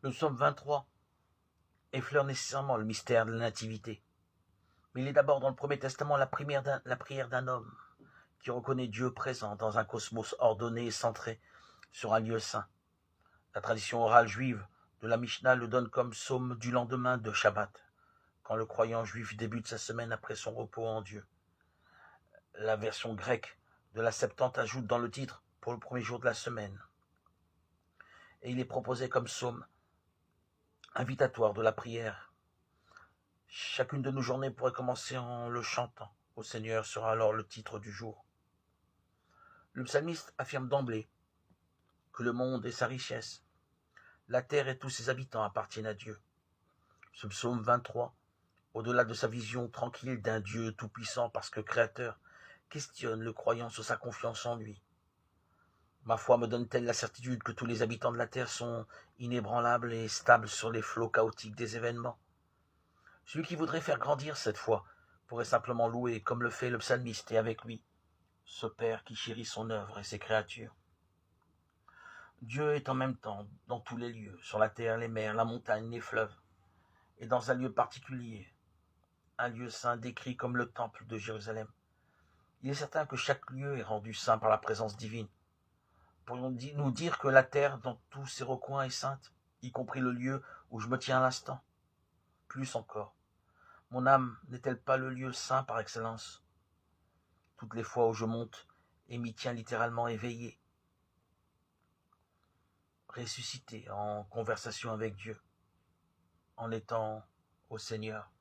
Le psaume 23 effleure nécessairement le mystère de la nativité. Mais il est d'abord dans le Premier Testament la prière d'un homme qui reconnaît Dieu présent dans un cosmos ordonné et centré sur un lieu saint. La tradition orale juive de la Mishnah le donne comme psaume du lendemain de Shabbat, quand le croyant juif débute sa semaine après son repos en Dieu. La version grecque de la Septante ajoute dans le titre pour le premier jour de la semaine. Et il est proposé comme psaume invitatoire de la prière. Chacune de nos journées pourrait commencer en le chantant. Au Seigneur sera alors le titre du jour. Le psalmiste affirme d'emblée que le monde est sa richesse. La terre et tous ses habitants appartiennent à Dieu. Ce psaume 23, au-delà de sa vision tranquille d'un Dieu tout-puissant parce que créateur, questionne le croyant sur sa confiance en lui. Ma foi me donne-t-elle la certitude que tous les habitants de la terre sont inébranlables et stables sur les flots chaotiques des événements? Celui qui voudrait faire grandir cette foi pourrait simplement louer, comme le fait le psalmiste, et avec lui, ce Père qui chérit son œuvre et ses créatures. Dieu est en même temps dans tous les lieux, sur la terre, les mers, la montagne, les fleuves, et dans un lieu particulier, un lieu saint décrit comme le temple de Jérusalem. Il est certain que chaque lieu est rendu saint par la présence divine. Pourrions-nous dire que la terre, dans tous ses recoins, est sainte, y compris le lieu où je me tiens à l'instant? Plus encore, mon âme n'est-elle pas le lieu saint par excellence? Toutes les fois où je monte et m'y tiens littéralement éveillé, ressuscité en conversation avec Dieu, en étant au Seigneur.